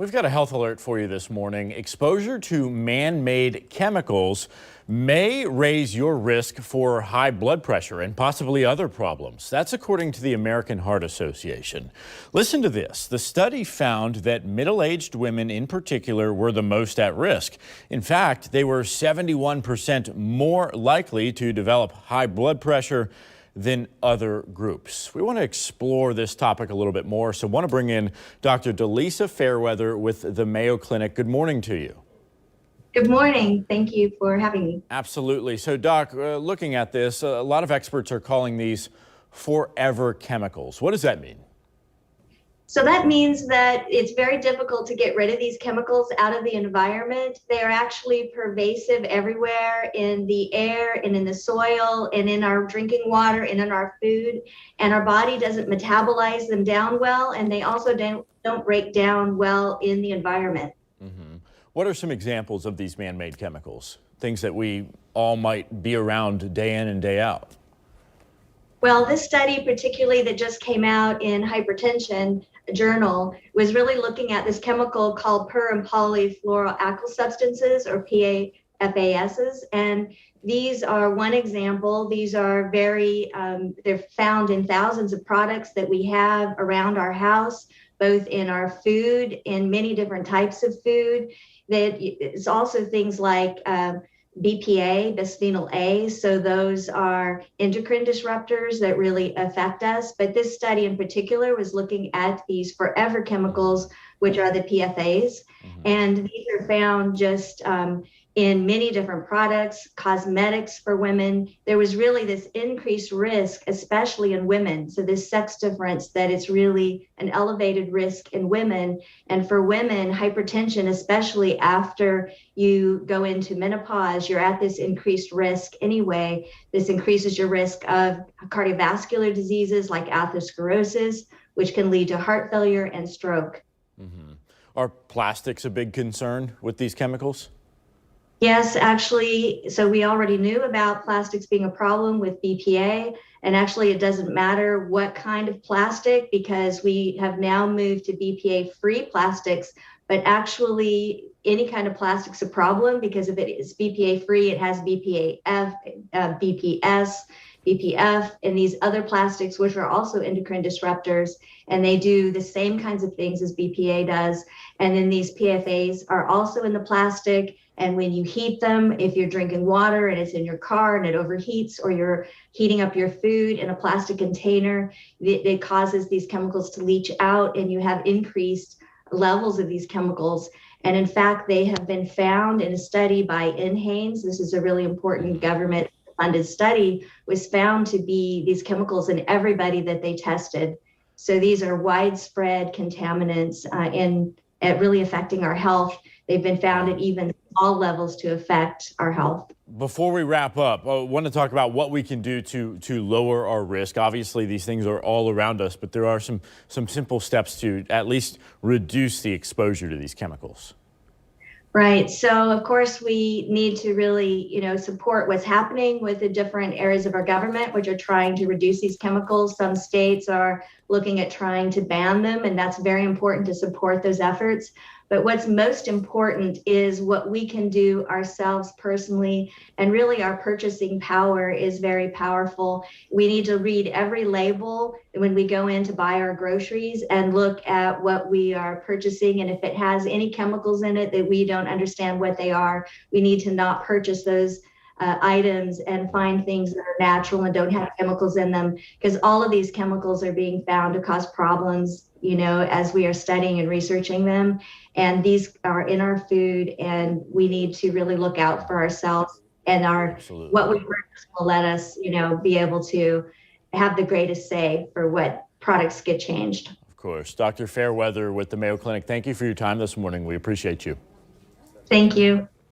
We've got a health alert for you this morning. Exposure to man-made chemicals may raise your risk for high blood pressure and possibly other problems. That's according to the American Heart Association. Listen to this. The study found that middle-aged women in particular were the most at risk. In fact, they were 71% more likely to develop high blood pressure than other groups. We want to explore this topic a little bit more, so I want to bring in Dr. Delisa Fairweather with the Mayo Clinic. Good morning to you. Good morning. Thank you for having me. Absolutely. So, Doc, looking at this, a lot of experts are calling these forever chemicals. What does that mean? So that means that it's very difficult to get rid of these chemicals out of the environment. They are actually pervasive everywhere in the air and in the soil and in our drinking water and in our food. And our body doesn't metabolize them down well, and they also don't break down well in the environment. Mm-hmm. What are some examples of these man-made chemicals? Things that we all might be around day in and day out? Well, this study particularly that just came out in Hypertension journal was really looking at this chemical called per and polyfluoroalkyl substances, or PAFAS. And these are one example. These are they're found in thousands of products that we have around our house, both in our food, in many different types of food. That it's also things like BPA, bisphenol A. So those are endocrine disruptors that really affect us. But this study in particular was looking at these forever chemicals, which are the PFAs. Mm-hmm. And these are found just in many different products, cosmetics for women. There was really this increased risk, especially in women. So this sex difference, that it's really an elevated risk in women. And for women, hypertension, especially after you go into menopause, you're at this increased risk anyway. This increases your risk of cardiovascular diseases like atherosclerosis, which can lead to heart failure and stroke. Mm-hmm. Are plastics a big concern with these chemicals? Yes, actually, so we already knew about plastics being a problem with BPA, and actually it doesn't matter what kind of plastic because we have now moved to BPA-free plastics, but actually any kind of plastic's a problem because if it is BPA-free, it has BPA-F, BPS, BPF, and these other plastics, which are also endocrine disruptors, and they do the same kinds of things as BPA does. And then these PFAs are also in the plastic. And when you heat them, if you're drinking water and it's in your car and it overheats, or you're heating up your food in a plastic container, it causes these chemicals to leach out, and you have increased levels of these chemicals. And in fact, they have been found in a study by NHANES. This is a really important government funded study, was found to be these chemicals in everybody that they tested. So these are widespread contaminants at really affecting our health. They've been found at even all levels to affect our health. Before we wrap up, I want to talk about what we can do to lower our risk. Obviously, these things are all around us, but there are some simple steps to at least reduce the exposure to these chemicals. Right. So, of course, we need to really, support what's happening with the different areas of our government, which are trying to reduce these chemicals. Some states are looking at trying to ban them, and that's very important to support those efforts. But what's most important is what we can do ourselves personally, and really our purchasing power is very powerful. We need to read every label when we go in to buy our groceries and look at what we are purchasing, and if it has any chemicals in it that we don't understand what they are, we need to not purchase those items and find things that are natural and don't have chemicals in them, because all of these chemicals are being found to cause problems, as we are studying and researching them. And these are in our food, and we need to really look out for ourselves, and what we purchase will let us, be able to have the greatest say for what products get changed. Of course. Dr. Fairweather with the Mayo Clinic, thank you for your time this morning. We appreciate you. Thank you.